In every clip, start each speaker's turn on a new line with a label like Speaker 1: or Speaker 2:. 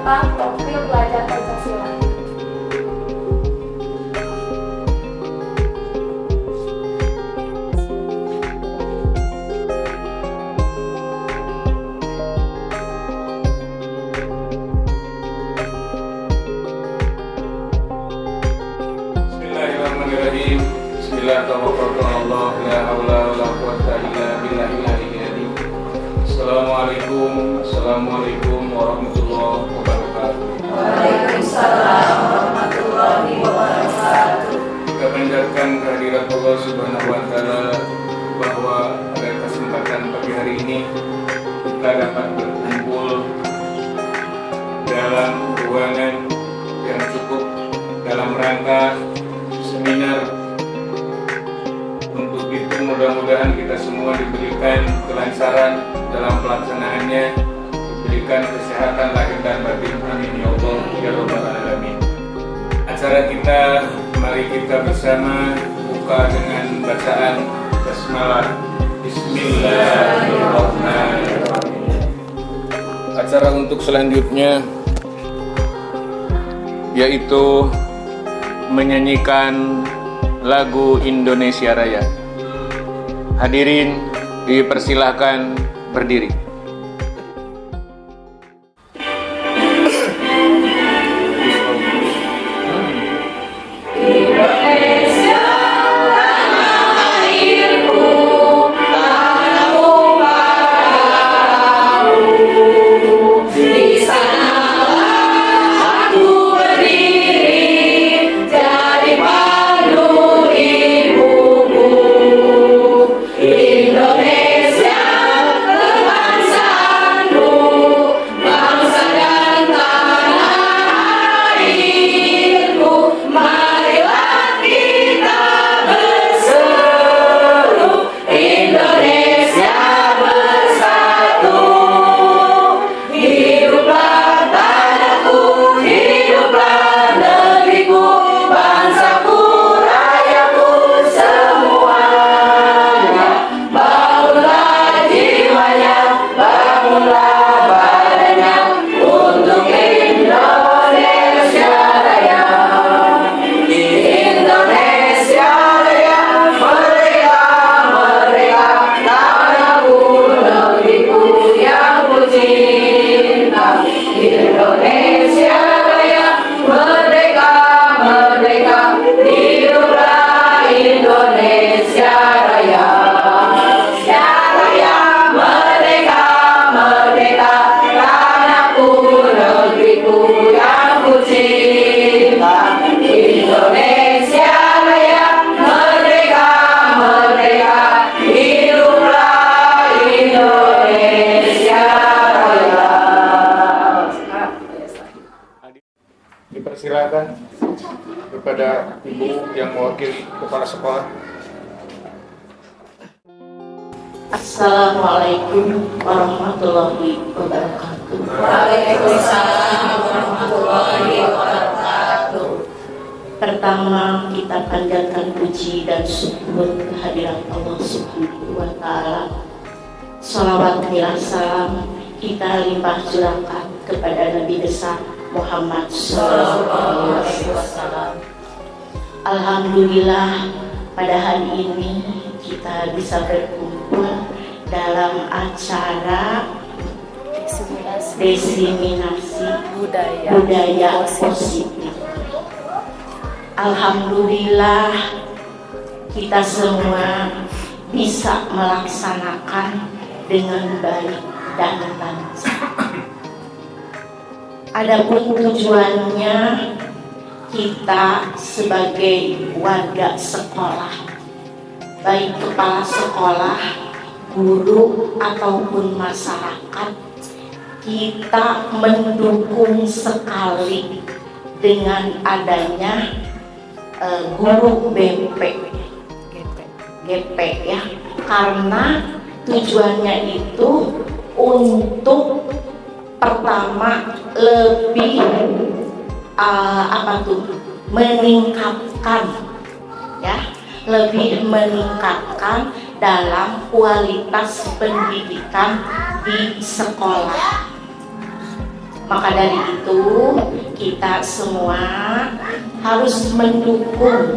Speaker 1: tentang profil pelajar Pancasila.
Speaker 2: Bismillahirrahmanirrahim. Bismillahirrahmanirrahim. La haula wala quwwata illa billahil aliyyil azim. Assalamualaikum warahmatullahi wabarakatuh.
Speaker 1: Waalaikumsalam warahmatullahi wabarakatuh.
Speaker 2: Kita panjatkan kehadirat Allah Subhanahu wa taala bahwa pada kesempatan pagi hari ini kita dapat berkumpul dalam ruangan yang cukup dalam rangka seminar. Untuk itu mudah-mudahan kita semua diberikan kelancaran dalam pelaksanaannya, diberikan kesehatan lahir dan batin, amin ya Allah ya rabbal alamin. Acara kita, mari kita bersama buka dengan bacaan basmalah. Bismillahirrahmanirrahim. Acara untuk selanjutnya yaitu menyanyikan lagu Indonesia Raya. Hadirin dipersilahkan berdiri. Dipersilakan kepada ibu yang mewakili kepala sekolah.
Speaker 3: Assalamualaikum warahmatullahi wabarakatuh.
Speaker 1: Waalaikumsalam warahmatullahi wabarakatuh.
Speaker 3: Pertama, kita panjatkan puji dan syukur kehadirat Allah Subhanahu wa taala. Shalawat dan salam kita limpah curahkan kepada Nabi besar Muhammad sallallahu alaihi wasallam. Alhamdulillah, pada hari ini kita bisa berkumpul dalam acara diseminasi budaya positif. Alhamdulillah, kita semua bisa melaksanakan dengan baik dan lancar. Adapun tujuannya, kita sebagai warga sekolah, baik kepala sekolah, guru ataupun masyarakat, kita mendukung sekali dengan adanya guru GP ya, karena tujuannya itu untuk pertama lebih meningkatkan ya, lebih meningkatkan dalam kualitas pendidikan di sekolah. Maka dari itu kita semua harus mendukung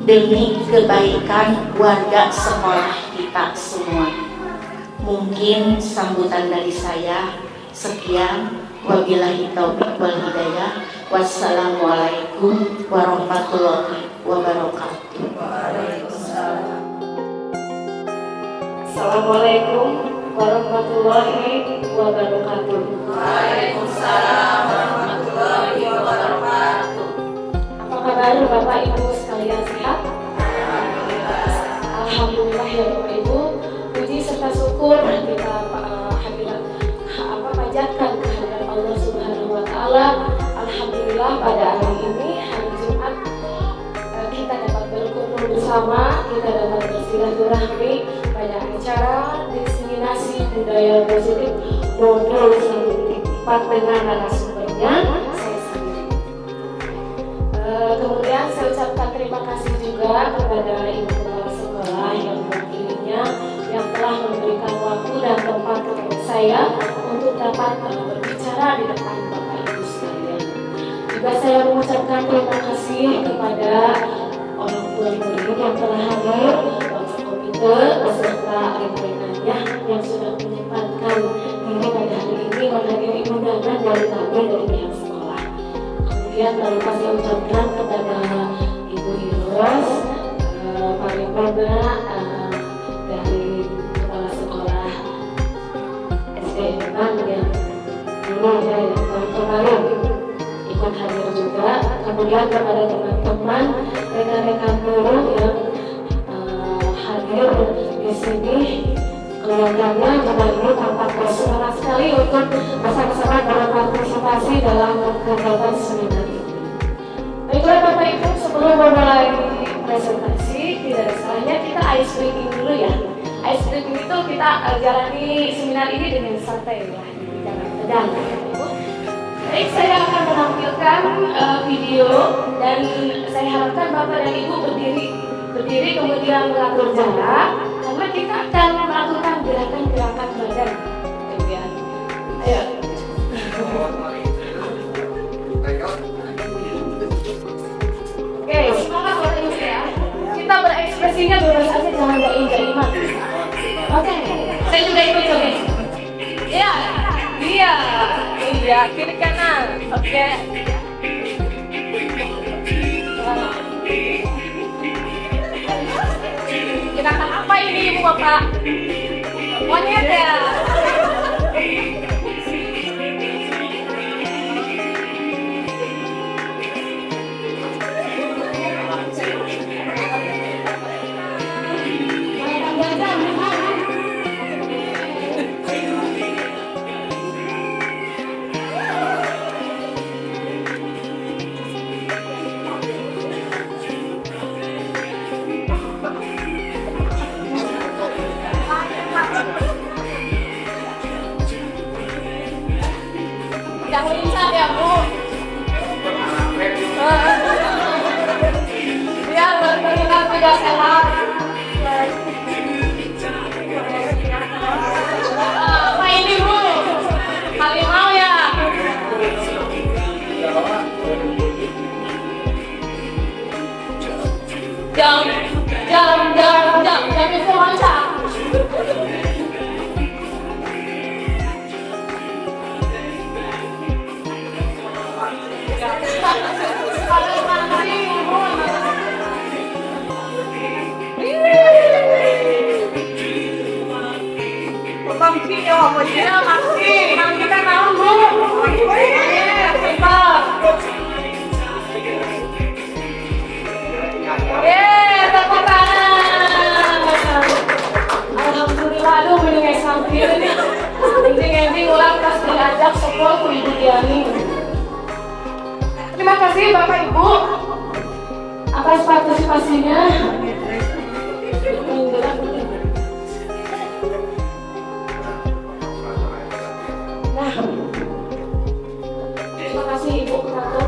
Speaker 3: demi kebaikan warga sekolah kita semua. Mungkin sambutan dari saya sekian. Wabillahi taufiq wal hidayah. Wassalamualaikum warahmatullahi wabarakatuh.
Speaker 1: Assalamualaikum warahmatullahi wabarakatuh.
Speaker 4: Waalaikumsalam warahmatullahi wabarakatuh.
Speaker 1: Apa kabar Bapak Ibu sekalian, sehat? Alhamdulillah ya Bapak Ibu. Puji serta syukur kita panjatkan kehadirat Allah Subhanahu wa taala. Alhamdulillah pada hari ini hari Jumat kita dapat berkumpul bersama, kita dapat bersilaturahmi pada acara diseminasi budaya positif modul 1.4 dengan narasumbernya saya sendiri. Kemudian saya ucapkan terima kasih juga kepada Ibu Kepala Sekolah yang mewakilinya yang telah memberikan waktu dan tempat kepada saya untuk dapat berbicara di depan Bapak Ibu sekalian. Juga saya mengucapkan terima kasih kepada orang tua murid yang telah hadir, Bapak Komite beserta rekan-rekannya yang sudah menyempatkan diri pada hari ini menghadiri undangan dari kami dari pihak sekolah. Kemudian lalu saya ucapkan kepada Ibu Hiros, Pak Ripana dari Kepala Sekolah SD Depan yang dulu yang kemarin ikut hadir juga. Kemudian kepada teman-teman rekan-rekan guru yang hadir di sini, kelihatannya juga ini tampak bersemangat sekali untuk bersama-sama berpartisipasi dalam kegiatan seminar ini. Baiklah Bapak Ibu, sebelum memulai presentasi, tidak ada salahnya kita ice breaking dulu ya. Ice breaking itu kita jalani seminar ini dengan santai ya, jangan tegang. Baik, saya akan menampilkan video dan saya harapkan Bapak dan Ibu berdiri kemudian mengatur jarak karena kita akan melakukan gerakan-gerakan badan. Ayo. Oke, semangat Bapak Ibu ya. Kita berekspresinya bebas aja, jangan jaim-jaiman. Oke, saya juga ikut joget. Iya, iya, kiri kanan. Oke. Gerakan apa ini Ibu Bapak? Monyet ya. Yang lincah ya Bu. Biar berkeringat tidak sehat. Apa ini Bu? Harimau ya? Jam itu loncat. Kita tahu Bu. Tepuk tangan. Alhamdulillah, aduh mendingan sambil nih. Ending ulang pas diajak sekolah ku Ibu Diani. Terima kasih Bapak Ibu atas partisipasinya. Nah, terima kasih Ibu Kurator.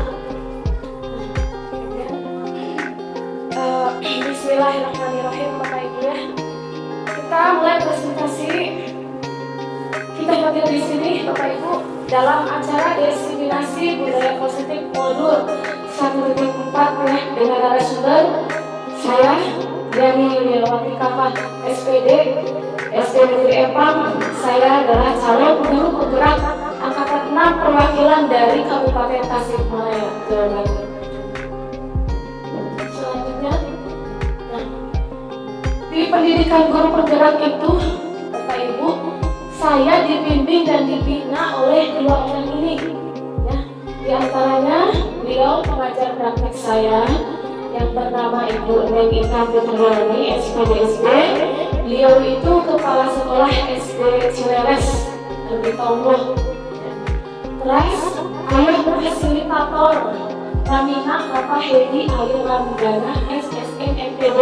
Speaker 1: Bismillahirrahmanirrahim Bapak Ibu ya. Kita mulai presentasi. Kita hadir di sini Bapak Ibu dalam acara diseminasi budaya positif modul 1.4 ya, dengan narasumber saya Diani Yuliawati Kafah SPD SD Negeri Empang. Saya adalah calon guru penggerak angkatan 6 perwakilan dari Kabupaten Tasikmalaya, Jawa Barat. Selanjutnya, di pendidikan guru penggerak itu, Bapak Ibu, saya dibimbing dan dibina oleh dua orang ini. Ya, di antaranya beliau pengajar praktek saya yang bernama Ibu Neng Ika Fitriani, SPD. Beliau itu kepala sekolah SD Cileres di Tomboh. Terus ayah fasilitator Ramina Bapak Hedi Ayu Ramdana SSN MPD.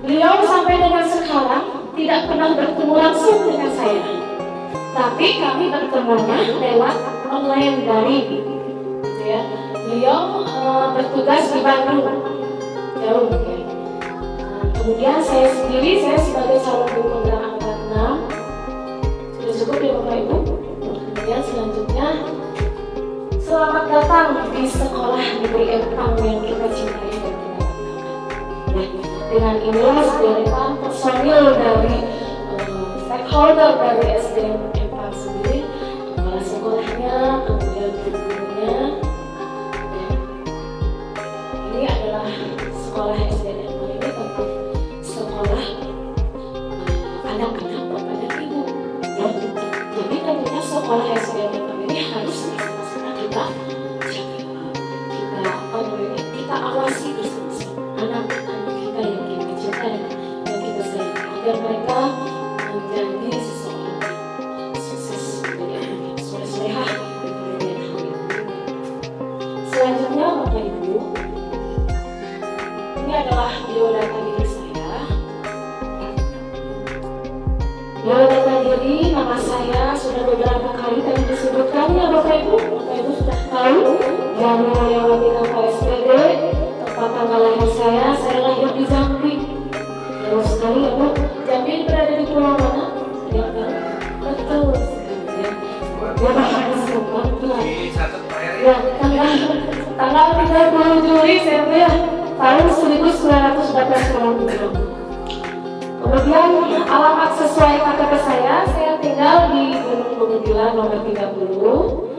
Speaker 1: Beliau sampai dengan sekarang tidak pernah bertemu langsung dengan saya, tapi kami bertemunya lewat online daring. Gitu ya. Beliau bertugas di Bandung, jauh ya. Kemudian saya sendiri, saya sebagai calon guru penggerak angkatan 6. Sudah cukup ya Bapak Ibu. Kemudian selanjutnya, selamat datang di sekolah negeri Empang yang kita cintai dan kita banggakan. Nah, dengan inilah sederetan personil dari stakeholder dari SD Empang sendiri, kepala sekolahnya, kemudian guru-gurunya. Ini adalah sekolah SD Empang ini tempat sekolah anak-anak bapak dan ibu. Ya. Jadi tentunya sekolah SD Empang ini harus bersama-sama kita kita awasi bersama anak-anak kita yang kita cintai, yang kita sayang, agar mereka menjadi seseorang sukses menjadi anak yang soleh-solehah di kemudian hari. Selanjutnya Bapak Ibu, ini adalah biodata diri saya. Biodata diri, nama saya sudah beberapa kali tadi disebutkan ya Bapak Ibu. Bapak Ibu sudah tahu. Diani Yuliawati Kafah SPD, tempat tanggal lahir saya lahir di Jambi. Jauh sekali ya Bu. Jambi berada di pulau mana? Ya, betul sekali ya. Ya, tanggal 30 Juli saya tahun 1990. Kemudian alamat sesuai KTP saya tinggal di Gunung Bugedilan nomor 30,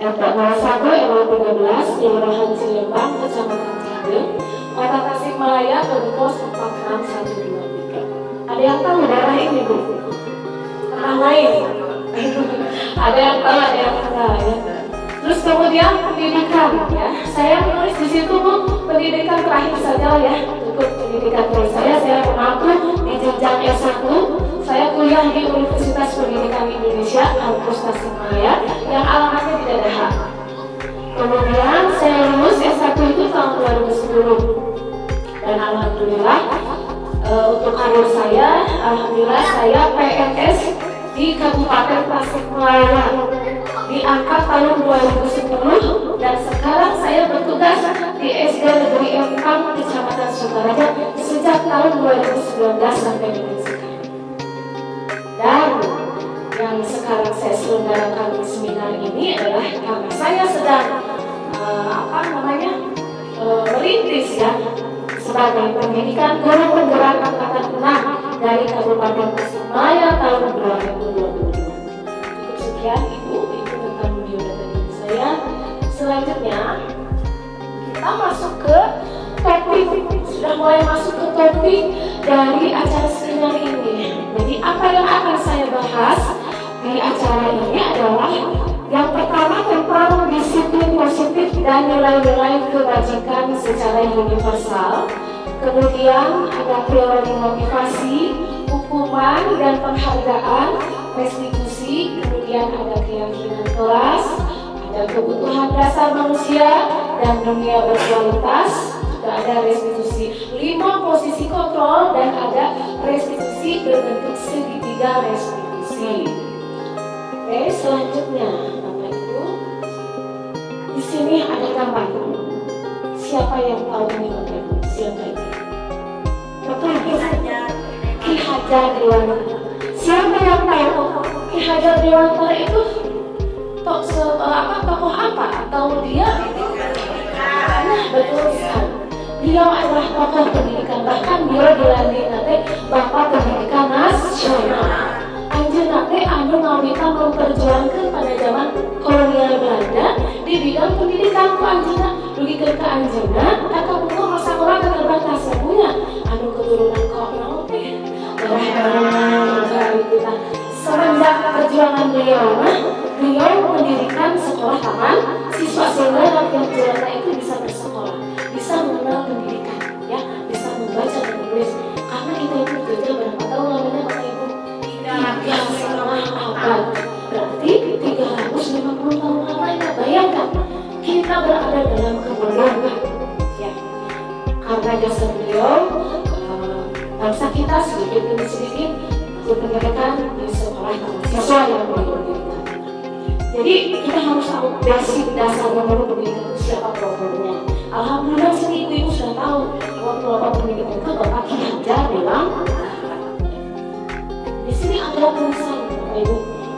Speaker 1: RT 01 RW 13, Kelurahan Cilembang, Kecamatan Cianjur, Kota Tasikmalaya, kode pos 46123. Ada yang tahu daerah ini Bu? Tanah lain? Ada yang tahu, ada yang enggak ya. Terus kemudian pendidikan ya. Saya menulis di situ Bu, pendidikan terakhir saja ya. Cukup pendidikan terakhir saya mengaku di jenjang S1. Saya kuliah di Universitas Pendidikan Indonesia, Kampus Tasikmalaya, yang alamatnya di Dadaha. Kemudian saya lulus S1 itu tahun 2010. Dan alhamdulillah untuk karir saya, alhamdulillah saya PNS di Kabupaten Tasikmalaya diangkat tahun 2010 dan sekarang saya bertugas di SD Negeri Empang, Kecamatan Sukaraja sejak tahun 2019 sampai dengan sekarang. Dan yang sekarang saya selenggarakan seminar ini adalah karena saya sedang merintis ya sebagai pendidikan guru penggerak angkatan 6 dari Kabupaten Tasikmalaya tahun 2022. Cukup sekian Ibu tentang biodata diri saya. Selanjutnya kita masuk ke topik, sudah mulai masuk ke topik dari acara seminar ini. Jadi apa yang akan saya bahas di acara ini adalah yang pertama tentang disiplin positif dan nilai-nilai kebajikan secara universal. Kemudian ada teori motivasi, hukuman dan penghargaan, restitusi, kemudian ada keyakinan kelas, ada kebutuhan dasar manusia dan dunia berkualitas, juga ada restitusi 5 posisi kontrol dan ada restitusi berbentuk segitiga restitusi. Oke, selanjutnya Bapak Ibu, di sini ada gambar. Siapa yang tahu ini Bapak Ibu? Silakan. Betul, Ki Hajar Dewantara. Siapa yang tahu Ki Hajar Dewantara itu? tokoh apa atau dia? Nah, betul sekali. Beliau adalah tokoh pendidikan, bahkan beliau dilanding nanti Bapak Pendidikan Nasional. Anjeunna teh anu ngawita memperjuangkan pada zaman kolonial Belanda di bidang pendidikan ku anjeunna dugikeun ka anjeunna eta umur sakola terbatas punya anu keturunan kolonial teh. Kita semenjak perjuangan beliau mendirikan sekolah taman siswa sehingga rakyat jelata itu bisa bersekolah, bisa mengenal pendidikan, ya, bisa membaca dan menulis. Karena kita itu dijajah berapa tahun lamanya Bapak Ibu? 3,5 abad. Berarti 350 tahun lamanya. Bayangkan kita berada dalam kemerdekaan, ya. Karena jasa beliau, bangsa kita sedikit demi sedikit pendidikan di sekolah siswa yang berdirikan. Jadi kita harus tahu basic dasar menurut pendidikan itu siapa programnya. Alhamdulillah sini ibu sudah tahu waktu Bapak pendidikan itu Bapak Ki Hajar bilang di sini ada tulisan Bapak Ibu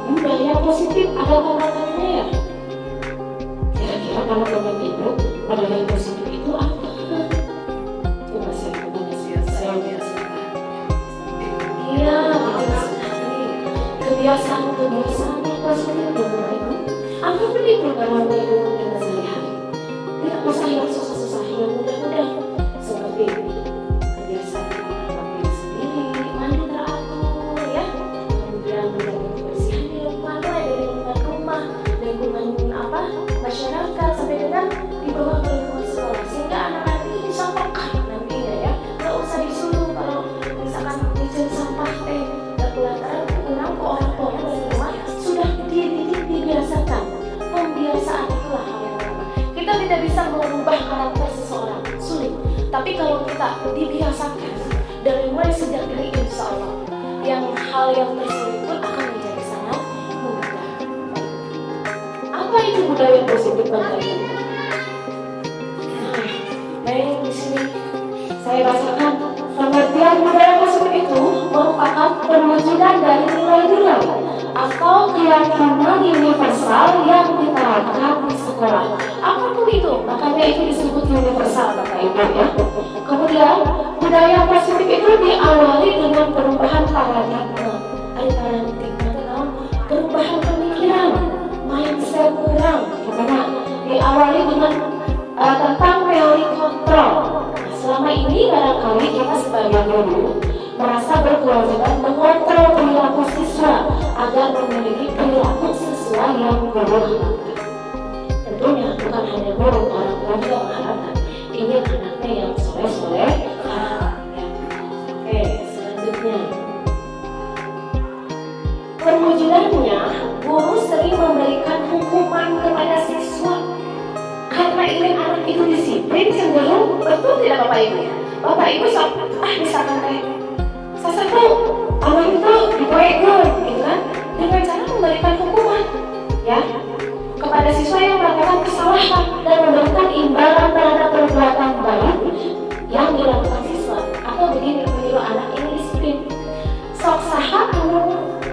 Speaker 1: budaya positif ada kata-katanya ya. Kira-kira kalau Bapak Ibu budaya positif itu apa? Coba saya biasa. Iya, kebiasaan yang positif Bapak Ibu. Apapun itu dalam kehidupan kita sehari-hari. Tidak usah yang susah-susah, yang mudah-mudah. Seperti kebiasaan makan diri sendiri, mandi teratur, ya. Kemudian menjaga kebersihan di rumah, dari lingkungan rumah, lingkungan masyarakat, sampai dengan di bawah lingkungan sekolah. Sehingga anak-anak itu disampaikan nantinya, ya. Tidak usah disuruh kalau misalkan izin sampah berpelataran kurang ke orang-orang dari rumah sudah dibiasakan. Pembiasaan itulah hal yang pertama. Kita tidak bisa mengubah karakter seseorang, sulit. Tapi kalau kita dibiasakan dari mulai sejak dini, insya Allah hal yang tersulit pun akan menjadi sangat mudah. Apa itu budaya positif Bapak Ibu? Baik, di sini saya bacakan pengertian budaya positif itu merupakan perwujudan dari nilai-nilai atau keyakinan universal yang diterapkan di sekolah. Apapun itu, makanya itu disebut universal Bapak Ibu, ya. Kemudian budaya positif itu diawali dengan perubahan paradigma. Perubahan pemikiran, mindset orang, karena diawali dengan tentang teori kontrol. Selama ini barangkali kita sebagai guru merasa berkewajiban mengontrol perilaku siswa agar memiliki perilaku siswa yang berharga. Tentunya bukan hanya guru, orang tua juga mengharapkan ingin anaknya yang soleh-soleh. Oke, selanjutnya perwujudannya, guru sering memberikan hukuman kepada siswa karena ingin anak itu disiplin, cenderung betul tidak Bapak Ibu? Bapak Ibu misalkan sesuatu anak itu dipoekan, gitu kan? Dengan cara memberikan hukuman, ya, kepada siswa yang melakukan kesalahan dan memberikan imbalan terhadap perbuatan baik yang dilakukan siswa. Atau begini, menyuruh anak ini disiplin. Sok saha anu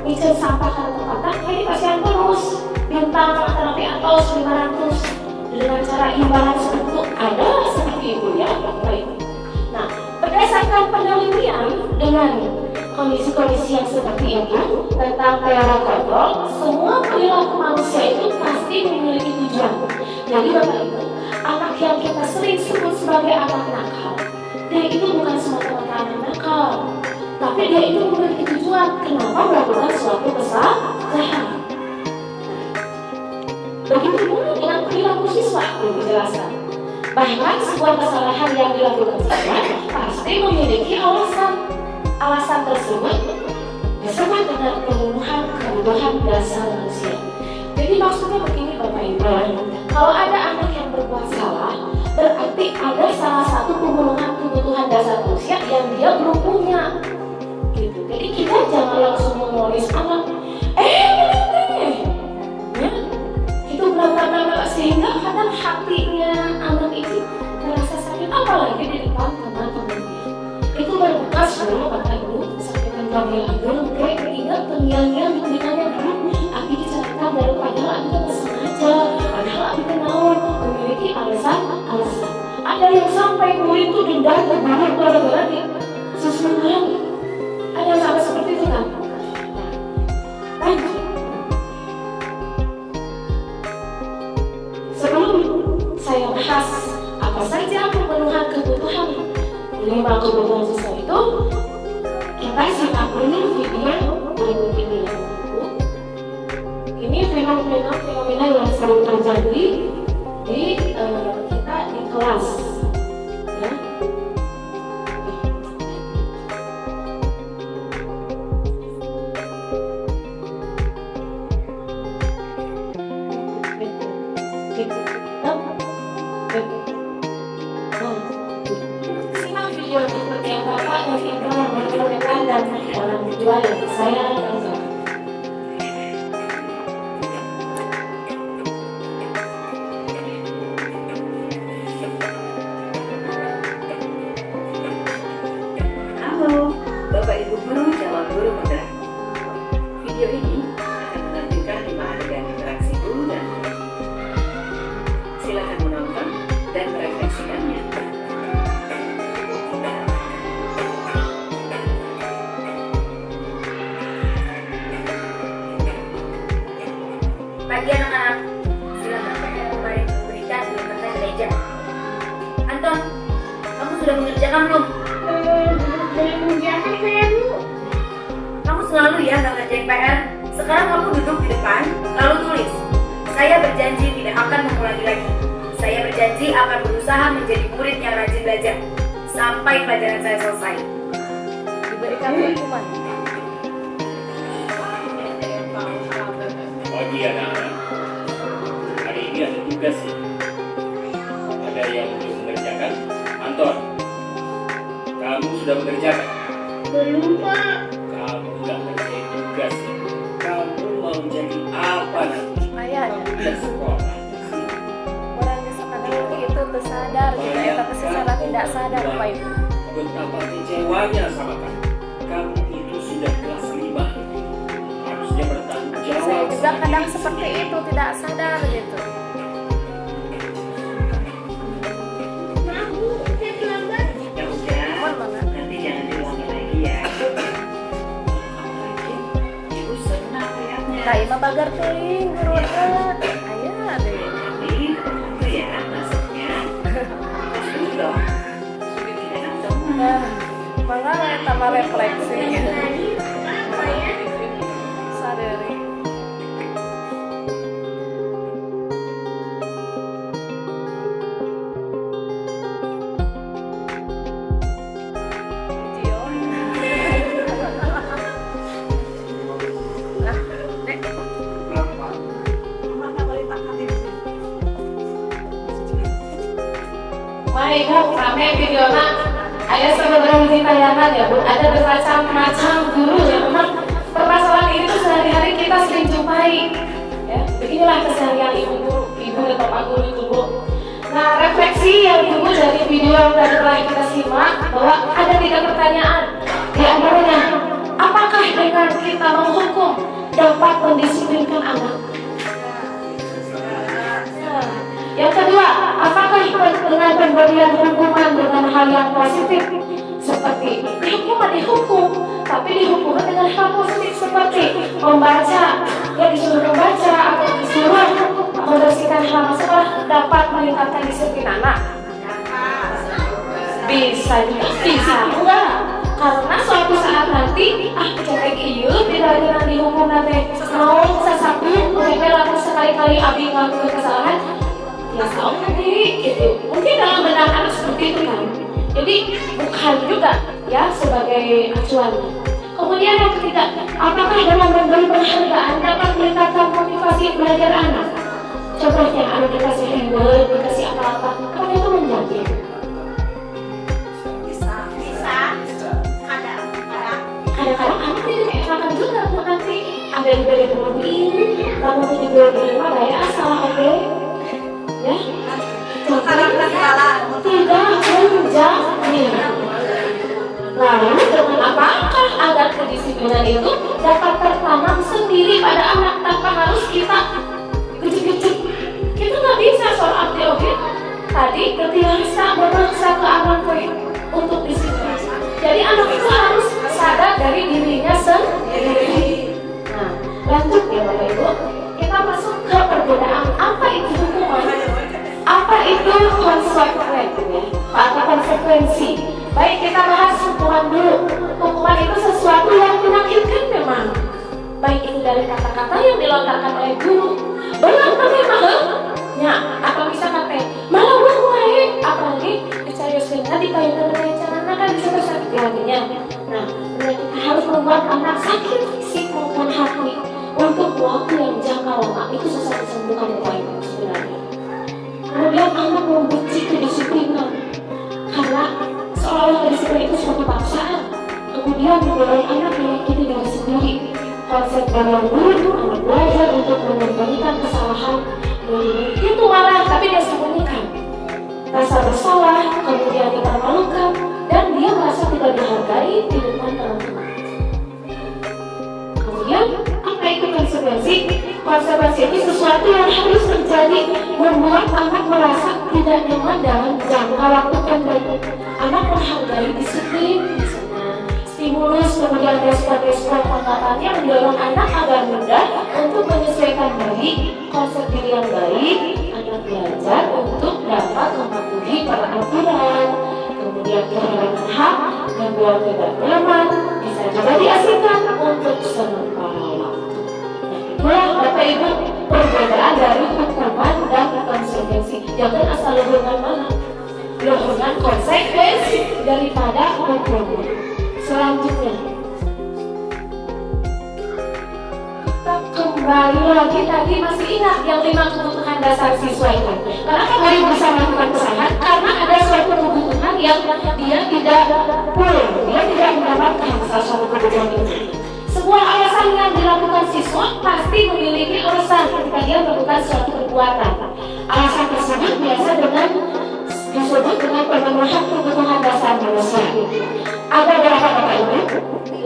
Speaker 1: micin sampah karena tempatan, jadi pasien terus bintang terapi atau 500 dengan cara imbalan seperti itu ada seperti itu, ya Bapak Ibu. Nah, berdasarkan penelitian dengan kondisi-kondisi yang seperti itu tentang teori kontrol, semua perilaku manusia itu pasti memiliki tujuan. Jadi Bapak Ibu, anak yang kita sering sebut sebagai anak nakal, dia itu bukan semata-mata anak nakal, tapi dia itu memiliki tujuan kenapa melakukan suatu kesalahan. Begitu pula dengan perilaku siswa yang dijelaskan. Bahkan sebuah kesalahan yang dilakukan siswa pasti memiliki alasan. Alasan tersebut disebut dengan kebutuhan dasar manusia. Jadi maksudnya begini Bapak Ibu, kalau ada anak yang berbuat salah, berarti ada salah satu pemenuhan kebutuhan dasar manusia yang dia belum punya. Gitu. Jadi kita jangan langsung menulis anak, itu berapa sehingga kadang hatinya anak itu merasa sakit, apalagi di depan teman-temannya. Itu berbekas dulu Bapak Ibu, sampaikan kami agak ingat penyanyian diberikannya dulu, tapi diceritakan daripada itu kesalahan memiliki alasan. Ada yang sampai murid itu dendam berbunuh gara-gara dia sesuatu. Ada yang sampai seperti itu kan? Lanjut. Sebelum saya bahas apa saja pemenuhan kebutuhan 5 kebutuhan siswa itu, kita simak dulu video berikut ini ya. Ini fenomena yang sering terjadi di kita di kelas ya. Simak video berikut yang Bapak dan Ibu memperkenalkan dan orang tua yang saya tonton.
Speaker 5: Halo, Bapak Ibu Guru calon guru penggerak. Video ini akan menampilkan 5 adegan interaksi guru dan murid. Silakan menonton dan merefleksikannya.
Speaker 6: Pagi anak-anak, silakan saya kembali memberikan limpahan gereja. Anton, kamu sudah mengerjakan belum?
Speaker 7: Belum mengerjakan saya, Bu.
Speaker 6: Kamu selalu ya nggak ngerjain PR. Sekarang kamu duduk di depan, lalu tulis. Saya berjanji tidak akan mengulangi lagi. Saya berjanji akan berusaha menjadi murid yang rajin belajar sampai pelajaran saya selesai. Diberikan hukuman.
Speaker 8: Pagi anak-anak, hari ini ada tugas ya. Ada yang belum mengerjakan? Anton, kamu sudah mengerjakan?
Speaker 7: Belum, Pak.
Speaker 8: Kamu nggak ngerjain tugas ya. Kamu mau jadi apa nanti?
Speaker 9: Ayahnya
Speaker 8: Di sekolah.
Speaker 9: orangnya sekarang itu tersadar gitu ya, tapi secara tidak sadar Bapak Ibu.
Speaker 8: Betapa kecewanya sama kamu. Kamu itu sudah kelas 5. Harusnya bertanggung jawab.
Speaker 9: Saya juga
Speaker 8: sama
Speaker 9: kadang
Speaker 8: diri
Speaker 9: seperti
Speaker 8: sendiri.
Speaker 9: itu, tidak sadar gitu.
Speaker 7: Maaf, Bu. Saya terlambat.
Speaker 5: Ya udah,
Speaker 9: Mohon banget.
Speaker 5: nanti jangan diulangi lagi ya. Kamu rajin, Ibu senang lihatnya.
Speaker 9: Kayak mah bagar teuing guru ayah deh.
Speaker 5: Tapi tentu ya masuknya. Terus dulu dong. Sudah tidak nonton.
Speaker 9: Nah, malah tambah refleksi gitu.
Speaker 7: Tadi, apa ya?
Speaker 9: Sadari. Video. Nah, Dek.
Speaker 1: Baik Bu, kami videonya ada sebenarnya ditayangan ya Bu. Ada bermacam-macam guru yang memang permasalahan ini tuh sehari-hari kita sering jumpai. Ya, beginilah keseharian ibu dan bapak guru itu Bu. Nah, refleksi yang dulu dari video yang tadi telah kita simak bahwa ada 3 pertanyaan. Di antaranya, apakah dengan kita menghukum dapat mendisiplinkan anak? Yang kedua, apakah dengan pemberian hukuman dengan hal yang positif seperti dihukum, tapi dihukum dengan hal positif seperti membaca, ya disuruh membaca atau disuruh membersihkan halaman sekolah dapat meningkatkan disiplin anak? Bisa enggak? Karena suatu saat nanti cek ieu tidak dihukum nanti mau sesapu mereka lakukan sekali-kali abi ngelakuin kesalahan ya tahu nanti gitu. Mungkin dalam benak anak seperti itu kan. Jadi bukan juga ya sebagai acuan. Kemudian yang ketiga, apakah dengan memberi penghargaan dapat meningkatkan motivasi belajar anak? Contohnya anak dikasih reward, dikasih apa-apa, kan itu menjadi. Kadang-kadang anak itu kayak makan juga nanti ada yang diberi berlebih, kamu tuh diberi bayar asal oke, ya. Tidak menjamin. Lalu dengan apakah agar kedisiplinan itu dapat tertanam sendiri pada anak tanpa harus kita gejek-gejek? Kita nggak bisa soal arti oke. tadi terbiasa memaksa ke orang tua untuk disiplin. Jadi anak itu harus sadar dari dirinya sendiri. Nah, lanjut ya Bapak Ibu, kita masuk ke perbedaan apa itu hukuman, apa itu konsekuensi. Baik, kita bahas hukuman dulu. Hukuman itu sesuatu yang menyakitkan memang, baik itu dari kata-kata yang dilontarkan oleh guru, benar ya, apa bisa pakai malah wae, apalagi dicariuskeun di kaitan dengan carana kan bisa tersakiti hatinya. Nah, kita harus membuat anak sakit fisik maupun hati untuk waktu yang jangka lama, itu sesuatu yang bukan baik sebenarnya. Kemudian anak membenci kedisiplinan karena seolah-olah kedisiplinan itu suatu paksaan. Kemudian mendorong anak meyakini diri sendiri. Konsep bahwa guru anak belajar untuk mengembalikan kesalahan itu malah tapi dia sembunyikan rasa bersalah, kemudian dipermalukan, dan dia merasa tidak dihargai di depan teman-teman. Kemudian apa itu konsekuensi? Konsekuensi itu sesuatu yang harus terjadi membuat anak merasa tidak nyaman dalam jangka waktu pendek. Anak menghargai disiplin, stimulus, kemudian respon-respon pengawasannya mendorong anak agar mudah untuk menyesuaikan diri, konsep diri yang baik. Anak belajar untuk dapat mematuhi peraturan, kemudian kehilangan hak dan buat tidak nyaman bisa juga diasingkan untuk sementara waktu. Itulah Bapak Ibu perbedaan dari hukuman dan konsekuensi. Jangan asal hubungan mana, hubungan konsekuensi daripada hukuman. Selanjutnya kita kembali lagi, tadi masih ingat yang 5 kebutuhan dasar siswa itu. Kenapa Guru bisa melakukan kesalahan? Karena ada suatu kebutuhan yang dia tidak mendapatkan salah satu kebutuhan itu. Sebuah alasan yang dilakukan siswa pasti memiliki alasan ketika dia melakukan suatu perbuatan. Alasan tersebut biasa disebut dengan pemenuhan kebutuhan dasar manusia. Ada berapa Bapak Ibu?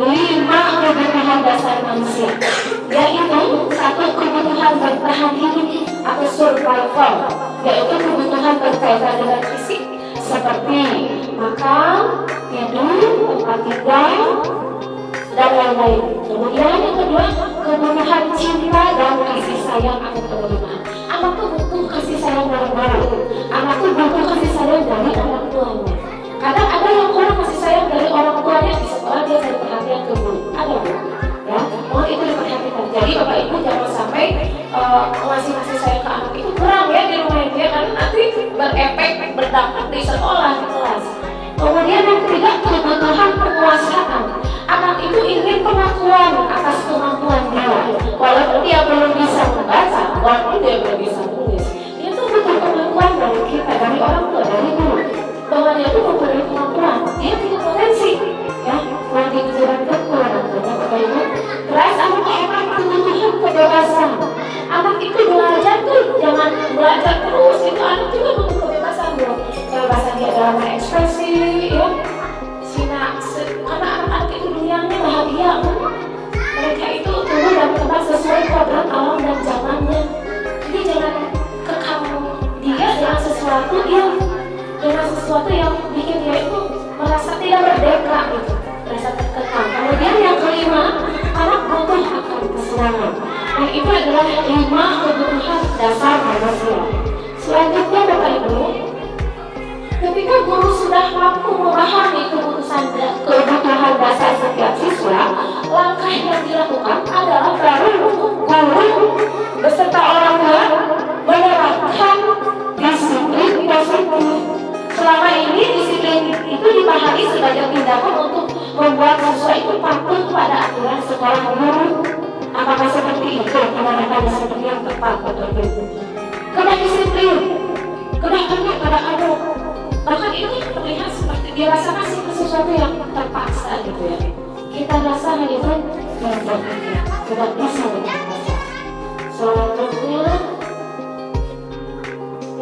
Speaker 1: 5 kebutuhan dasar manusia, yaitu 1 kebutuhan bertahan hidup atau survival, yaitu kebutuhan berkaitan dengan fisik seperti makan, tidur, tempat tinggal, dan lain-lain. Kemudian yang kedua, kebutuhan cinta dan kasih sayang atau penerimaan. Anak tuh butuh kasih sayang dari mana? Anak tuh butuh kasih sayang dari orang tuanya. Kadang ada yang kurang kasih sayang dari orang tuanya, di sekolah dia cari perhatian ke guru. Ada ya, mohon itu diperhatikan. Jadi Bapak Ibu jangan sampai ngasih kasih sayang ke anak itu kurang ya di rumah dia, karena nanti berefek berdampak di sekolah, di kelas. Kemudian yang ketiga, kebutuhan penguasaan. Anak itu ingin pengakuan atas kemampuan dia, walaupun dia belum bisa membaca, walaupun dia belum bisa menulis. Dia tuh butuh pengakuan dari kita, dari orang tua, dari guru, bahwa dia tuh mempunyai kemampuan, dia punya potensi, ya, mau dikejar kekurangan banyak Bapak Ibu. Terus anak kebutuhan kebebasan. Anak itu belajar tuh jangan belajar terus, itu anak juga butuh kebebasan bro. Kebebasan dia dalam berekspresi, ya. Karena anak-anak itu dunianya bahagia, mereka itu tumbuh dan berkembang sesuai kodrat alam dan zamannya. Jadi jangan kekang dia dengan sesuatu yang bikin dia itu merasa tidak merdeka gitu, merasa terkekang. Kemudian yang kelima, anak butuh akan kesenangan. Dan itu adalah 5 kebutuhan dasar manusia. Selanjutnya Bapak Ibu, ketika guru sudah mampu memahami kebutuhan dasar setiap siswa, langkah yang dilakukan adalah baru guru beserta orang tua menerapkan disiplin positif. Selama ini disiplin itu dipahami sebagai tindakan untuk membuat siswa itu patuh pada aturan sekolah guru. Apakah seperti itu? Tindakan disiplin yang tepat betul betul. Kena disiplin, kena pada anak. Bahkan itu terlihat seperti dirasakan sesuatu yang terpaksa gitu ya. Kita rasa hal itu tidak bisa dipaksa. Selanjutnya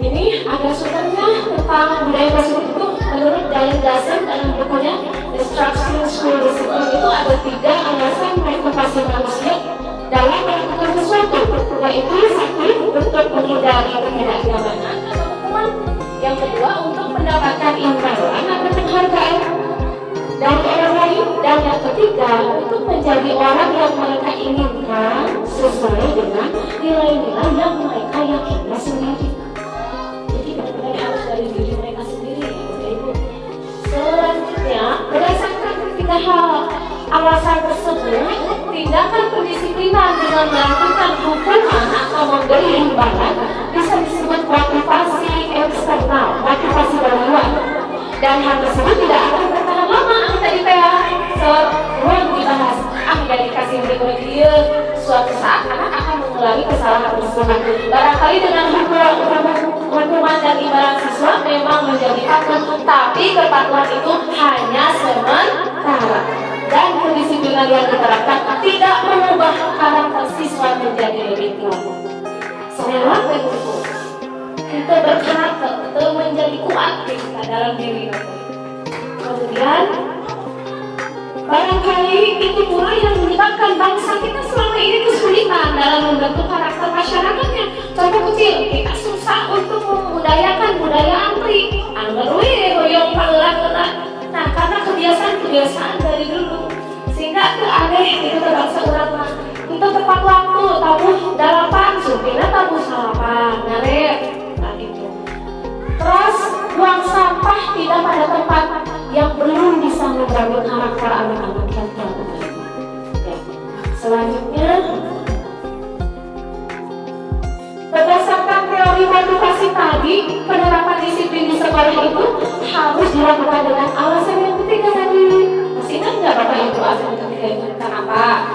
Speaker 1: ini ada sumbernya tentang budaya positif itu menurut Dale Dasen dalam bukunya Instruction School Discipline itu ada 3 alasan motivasi manusia dalam melakukan sesuatu, yaitu 1 untuk menghindari ketidaknyamanan atau hukuman. Yang menjadi orang yang mereka inginkan sesuai dengan nilai-nilai yang mereka yakini sendiri. Jadi benar-benar harus dari diri mereka sendiri ya Bapak Ibu. Selanjutnya, berdasarkan ketiga hal alasan tersebut, tindakan pendisiplinan dengan melakukan hukuman atau memberi imbalan bisa disebut motivasi eksternal, motivasi dari luar. Dan hal tersebut tidak akan bertahan lama. Tadi saya sering dibahas, dari dikasih berikut dia, suatu saat anak akan mengulangi kesalahan tersebut. Barangkali dengan hukuman dan imbalan siswa memang menjadi patuh, tapi kepatuhan itu hanya sementara. Dan kedisiplinan yang diterapkan tidak mengubah karakter siswa menjadi lebih kuat. Sebenarnya begitu. Kita berkarakter, kita menjadi kuat kita dalam diri kita. Kemudian barangkali itu pula yang menyebabkan bangsa kita selama ini kesulitan dalam membentuk karakter masyarakatnya. Contoh kecil, kita susah untuk membudayakan budaya antri. Anggerwe, hoyong panggilan. Nah, karena kebiasaan dari dulu, sehingga itu aneh itu terbangsa orang itu tepat waktu, tabu dalapan, supina tabu salapan, ngaret, nah gitu. Terus buang sampah tidak pada tempat yang belum bisa membangun karakter anak-anak kita. Ya. Selanjutnya, berdasarkan teori motivasi tadi, penerapan disiplin di sekolah itu harus dilakukan dengan alasan yang ketiga tadi. Masih ingat nggak Bapak Ibu alasan ketiga itu? Kenapa?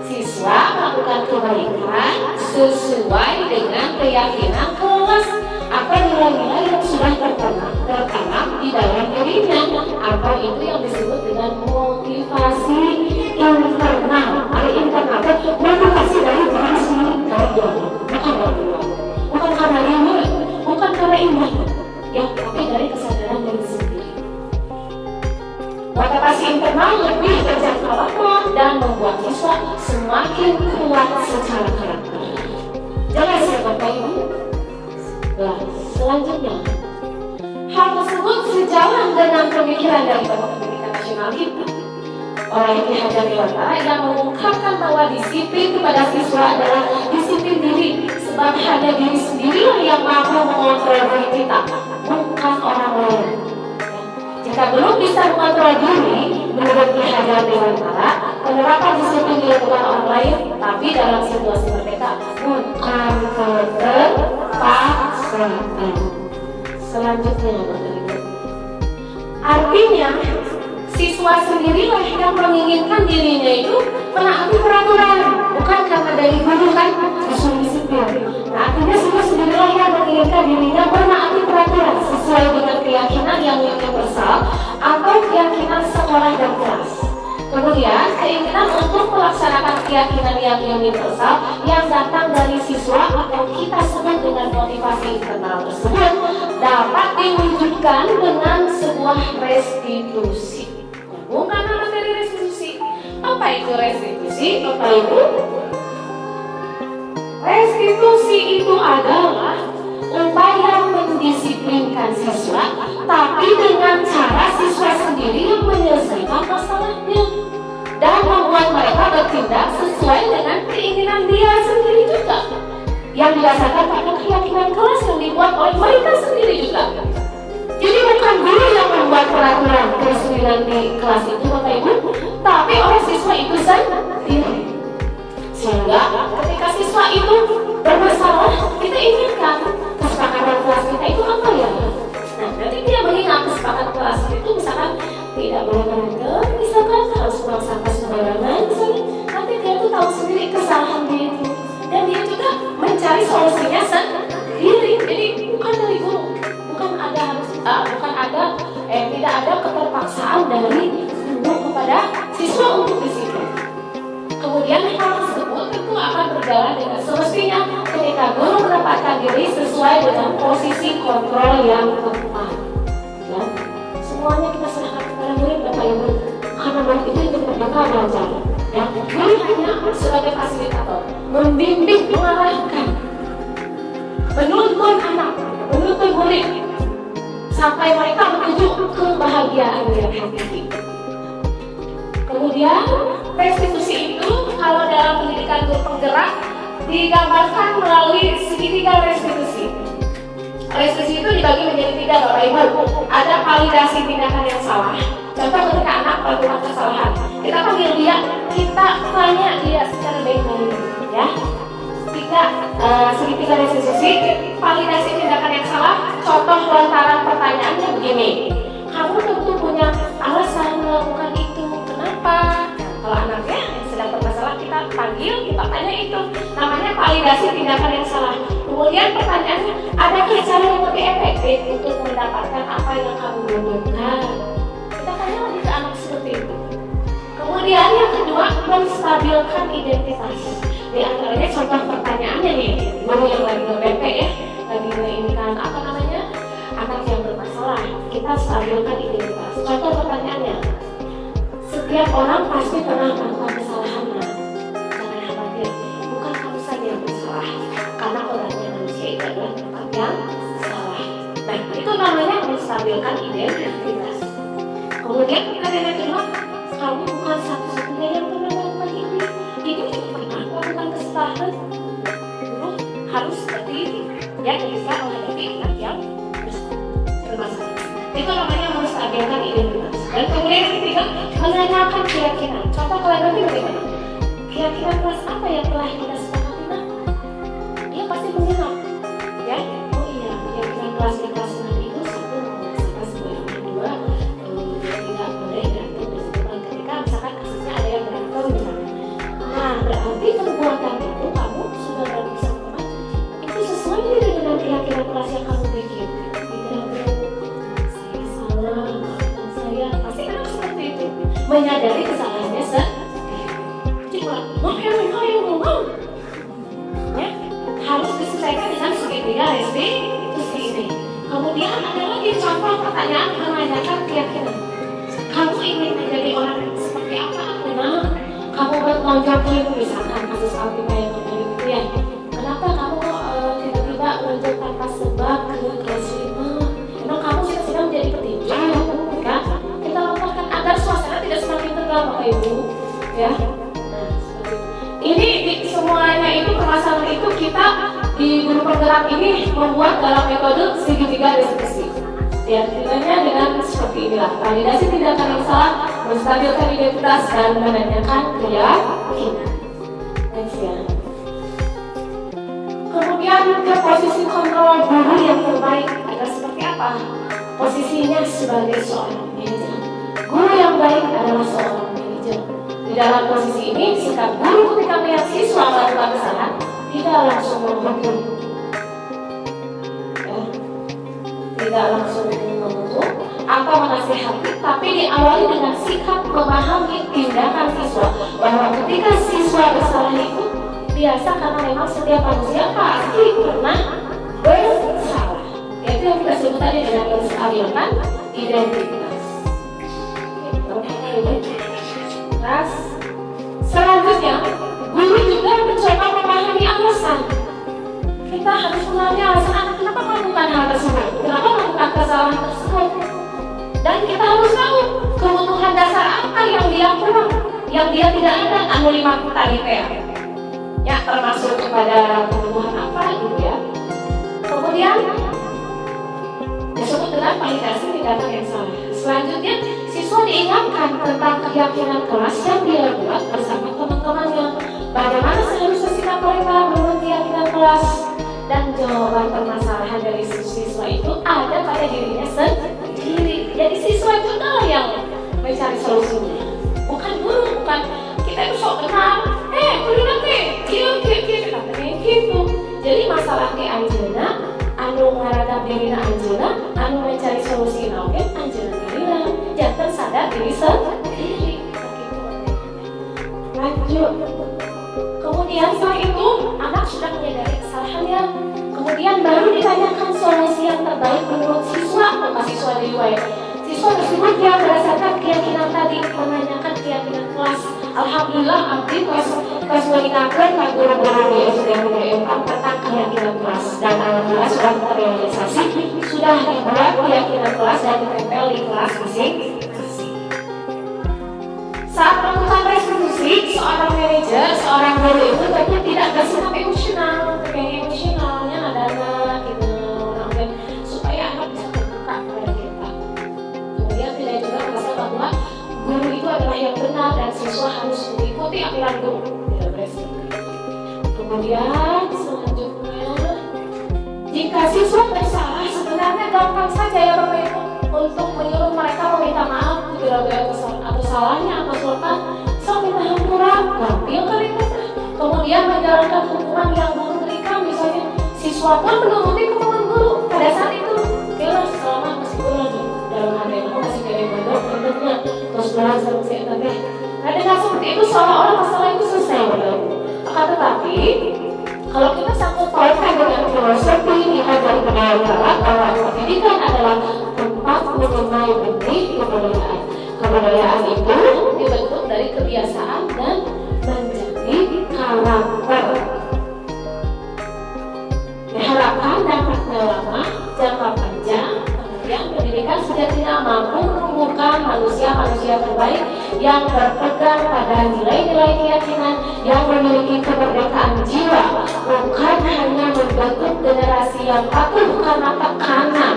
Speaker 1: Siswa melakukan kebaikan sesuai dengan keyakinan kelas atau nilai-nilai yang sudah tertanam di dalam dirinya, atau itu yang disebut dengan motivasi internal. Ada internal, motivasi dari diri sendiri, bukan karena ilmu, bukan karena iman, ya, tapi dari kesadaran diri sendiri. Motivasi internal lebih terjangkau dan membuat siswa semakin kuat secara karakter. Jelas ya Bapak Ibu? Nah, selanjutnya, hal tersebut sejalan dengan pemikiran dari Bapak Pendidikan Nasional kita oleh Ki Hajar Dewantara yang mengungkapkan bahwa disiplin kepada siswa adalah disiplin diri, sebab hanya diri sendirilah yang mampu mengontrol diri kita, bukan orang lain. Jika belum bisa mengontrol diri, menurut Ki Hajar Dewantara, penerapan disiplin dilakukan orang lain, tapi dalam situasi berbeda, bukan keterpaksaan. Selanjutnya, artinya siswa sendirilah yang menginginkan dirinya itu menaati peraturan, bukan karena dari guru kan disuruh disiplin. Nah, artinya siswa sendirilah yang menginginkan dirinya menaati peraturan sesuai dengan keyakinan yang universal atau keyakinan sekolah dan kelas. Kemudian keinginan untuk melaksanakan keyakinan yang universal yang datang dari siswa atau kita sebut dengan motivasi internal tersebut dapat diwujudkan dengan sebuah restitusi. Bukan materi restitusi. Apa itu restitusi, Bapak Ibu? Restitusi itu adalah upaya mendisiplinkan siswa, tapi dengan cara siswa sendiri yang menyelesaikan masalahnya dan membuat mereka bertindak sesuai dengan keinginan dia sendiri juga, yang didasarkan pada keyakinan kelas yang dibuat oleh mereka sendiri juga. Jadi bukan guru yang membuat peraturan kedisiplinan di kelas itu Bapak Ibu, tapi oleh siswa itu sendiri. Sehingga ketika siswa itu bermasalah, kita inginkan kesepakatan kelas kita itu apa ya? Nah, berarti dia mengingat kesepakatan kelas itu misalkan tidak boleh menonton, misalkan harus buang sampah sembarangan, misalnya nanti dia tuh tahu sendiri kesalahan dia itu, dan dia juga mencari solusinya sendiri. Jadi bukan dari guru, tidak ada keterpaksaan dari guru kepada siswa untuk disiplin. Kemudian hal tersebut itu akan berjalan dengan semestinya ketika guru menempatkan diri sesuai dengan posisi kontrol yang tepat. Ya, semuanya kita serahkan kepada murid Bapak Ibu, karena murid itu untuk mereka belajar. Ya, guru hanya sebagai fasilitator, membimbing, mengarahkan, menuntun anak, menuntun murid sampai mereka menuju kebahagiaan yang hakiki. Kemudian restitusi itu kalau dalam pendidikan guru penggerak digambarkan melalui segitiga restitusi. Restitusi itu dibagi menjadi 3 Bapak Ibu. Ada validasi tindakan yang salah. Contoh ketika anak melakukan kesalahan, kita panggil dia, kita tanya dia secara baik-baik, ya. Segitiga restitusi, validasi tindakan yang salah. Contoh lontaran pertanyaannya begini, kamu tentu punya alasan melakukan itu, kenapa? Kalau anaknya yang sedang bermasalah, kita panggil, kita tanya itu, namanya validasi tindakan yang salah. Kemudian pertanyaannya, adakah cara yang lebih efektif untuk mendapatkan apa yang kamu butuhkan? Kita tanya lagi ke anak seperti itu. Kemudian yang kedua, menstabilkan identitas. Di antaranya contoh pertanyaannya nih, guru yang lagi nge-BP ya, lagi nge-inikan apa namanya, anak yang bermasalah. Kita stabilkan identitas. Contoh pertanyaannya, setiap orang pasti pernah melakukan kesalahan. Jangan khawatir, bukan kamu saja yang bersalah, karena orangnya manusia itu adalah tempat yang salah. Nah, itu namanya menstabilkan identitas. Kemudian pertanyaan yang kedua, kamu bukan satu-satunya yang pernah melakukan ini. Ini juga pernah melakukan kesalahan. Guru harus seperti ini, ya, ketika menghadapi anak yang bermasalah. Itu namanya menstabilkan identitas. Dan kemudian yang ketiga, menanyakan keyakinan. Contoh kalian nanti bagaimana? Keyakinan kelas apa yang telah kita sepakati? Nah, dia pasti mengenal, ya. Oh iya, keyakinan kelas di kelas nanti itu satu melaksanakan sebuah yang kedua, tidak boleh berantem bersama ketika misalkan kasusnya ada yang berantem misalnya. Nah, berarti perbuatan itu kamu sudah berantem sama teman, itu sesuai dengan keyakinan kelas yang kamu bikin. Pasti kan seperti itu, menyadari kesalahannya sendiri. Cuma mau ya, harus diselesaikan dengan segitiga restitusi ini. Kemudian ada lagi contoh pertanyaan menanyakan keyakinan. Kamu ingin menjadi orang seperti apa? Nah, kamu melonjak ilmu, misalkan kasus Alpina yang kemarin itu ya. Kenapa kamu tiba-tiba melonjak tanpa sebab ke kelas 5? Emang kamu sudah menjadi petinju? Kan? Kita lakukan agar suasana tidak semakin tegang, Bapak Ibu, ya. Nah, seperti ini semuanya itu permasalahan itu kita di guru penggerak ini membuat dalam metode segitiga restitusi. Ya, tidaknya dengan seperti inilah: validasi tindakan yang salah, menstabilkan identitas, dan menanyakan keyakinan. Next ya. Kemudian ke posisi kontrol guru yang terbaik adalah seperti apa? Posisinya sebagai seorang manajer. Guru yang baik adalah seorang manajer. Di dalam posisi ini, sikap guru ketika melihat siswa melakukan kesalahan tidak langsung menghukum, ya, tidak langsung mengutuk atau menasihati, tapi diawali dengan sikap memahami tindakan siswa, bahwa ketika siswa bersalah itu biasa, karena memang setiap manusia pasti pernah bersalah. Itu yang kita sebut tadi dengan menstabilkan identitas. Terus selanjutnya, guru juga mencoba memahami alasan. Kita harus memahami alasan anak kenapa melakukan hal tersebut, kenapa melakukan kesalahan tersebut, dan kita harus tahu kebutuhan dasar apa yang dia kurang, yang dia tidak ada. Anu 5 tadi ya, termasuk kepada kebutuhan apa gitu ya. Kemudian disebut dengan validasi tindakan yang salah. Selanjutnya, siswa diingatkan tentang keyakinan kelas yang dia buat bersama teman-temannya. Bagaimana seharusnya sikap mereka menurut keyakinan kelas, dan jawaban permasalahan dari siswa itu ada pada dirinya sendiri. Jadi siswa itu adalah yang mencari solusinya, bukan guru, bukan kita itu sok kenal. Guru nanti, kita gitu. Jadi masalah ke Anjena, anu ngaradap diri Anjena, anu mencari solusi naoge Anjena diri, jangan sadar diri sendiri. Lanjut. Kemudian setelah itu anak sudah menyadari kesalahannya. Kemudian baru ditanyakan solusi yang terbaik menurut siswa. Maka siswa diriwayat. Siswa tersebut yang berdasarkan keyakinan tadi menanyakan keyakinan kelas. Alhamdulillah, abdi kelas mengingatkan Pak Guru-guru di SD Negeri 4 tentang keyakinan kelas, dan alhamdulillah sudah terrealisasi, sudah dibuat keyakinan kelas dan ditempel di kelas masing-masing. Saat melakukan restitusi, seorang manajer, seorang guru itu tentu tidak bersikap emosional, kayak emosionalnya adalah gitu, supaya anak bisa terbuka kepada kita. Kemudian tidak juga merasa bahwa guru itu adalah yang benar dan siswa harus mengikuti aturan guru. Tidak bersikap. Kemudian selanjutnya, jika siswa bersalah, sebenarnya gampang saja ya Bapak Ibu untuk menyuruh mereka meminta maaf atau salahnya apa sultan saya minta hampura, gampil kali itu. Kemudian menjalankan hukuman yang guru berikan, misalnya siswa pun menuruti kemauan guru pada saat itu. Jelas selama masih belajar dalam hal yang masih kayak bodoh, bentuknya terus belajar masih tadi. Nah dengan seperti itu seolah-olah masalah itu selesai betul. Akan tetapi kalau kita sangkut pautkan dengan filosofi nilai dari budaya barat bahwa pendidikan adalah tempat mengenai benih kebudayaan. Kebudayaan itu dibentuk dari kebiasaan dan menjadi karakter. Diharapkan dampaknya lama, jangka panjang. Kemudian pendidikan sejatinya mampu menumbuhkan manusia-manusia terbaik yang berpegang pada nilai-nilai keyakinan, yang memiliki kemerdekaan jiwa, bukan hanya membentuk generasi yang patuh karena tekanan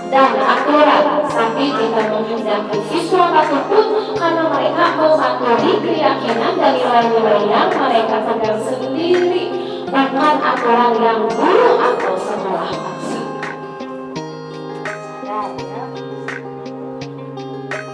Speaker 1: dan aturan, tapi juga menghendaki siswa patuh pun karena mereka mematuhi keyakinan dan nilai-nilai yang mereka pegang sendiri, bukan aturan yang guru atau sekolah paksa.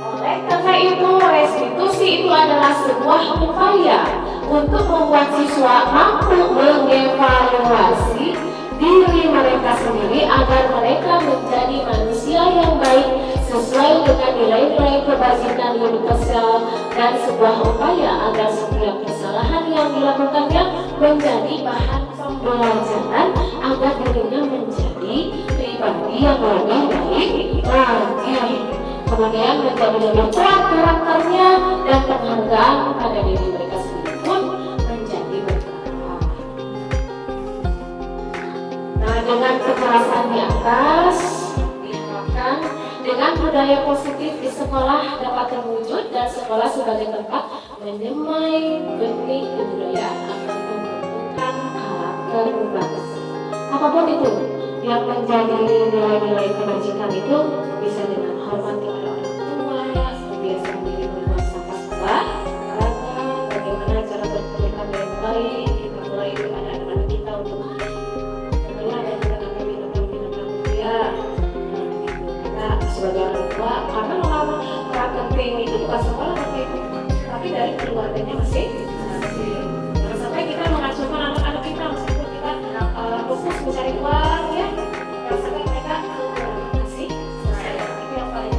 Speaker 1: Oleh karena itu, restitusi itu adalah sebuah upaya untuk membuat siswa mampu mengevaluasi diri mereka sendiri agar mereka menjadi manusia yang baik sesuai dengan nilai-nilai kebajikan universal, dan sebuah upaya agar setiap kesalahan yang dilakukannya menjadi bahan pembelajaran agar dirinya menjadi pribadi yang lebih baik lagi. Kemudian menjadi lebih kuat karakternya dan penghargaan pada diri mereka sendiri pun menjadi bertambah. Nah, dengan kejelasan di atas diharapkan dengan budaya positif di sekolah dapat terwujud dan sekolah sebagai tempat menyemai benih kebudayaan akan pembentukan karakter bangsa. Apapun itu yang menjadi nilai-nilai kebajikan itu bisa dengan hormat kepada orang tua, biasa diri berbuat sampah, karena bagaimana cara berperilaku yang baik, kita mulai dari anak-anak kita untuk mengenal dan menanamkan binatang-binatang mulia. Kita sebagai orang tua, karena lama peran penting itu bukan sekolah tapi dari keluarganya masih. Jangan sampai kita mengasuhkan anak-anak kita meskipun kita fokus mencari uang ya. Jangan sampai mereka kasih sayang, itu yang paling.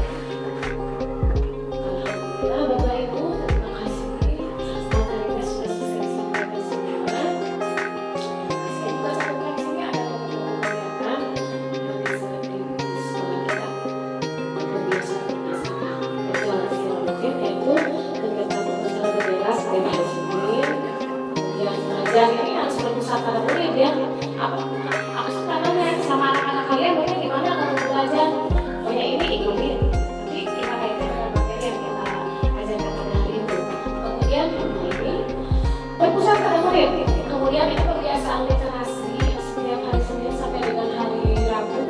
Speaker 1: Alhamdulillah Bapak Ibu, terima kasih. Materinya sudah selesai sampai semua. Saya juga catatkan di sini ada beberapa kegiatan yang bisa di sekolah kita. Kebiasaan berjalan rutin yaitu kegiatan membaca bendera setiap hari Senin. Kemudian mengajar ini harus berpusat murid ya. Apa caranya sama anak-anak kalian mereka gimana kalau belajar? Pokoknya ini ikutin. Nanti kita kaitkan dengan materi yang kita ajarkan pada hari itu. Kemudian ini berpusat pada murid. Kemudian itu kebiasaan literasi setiap hari Senin sampai dengan hari Rabu.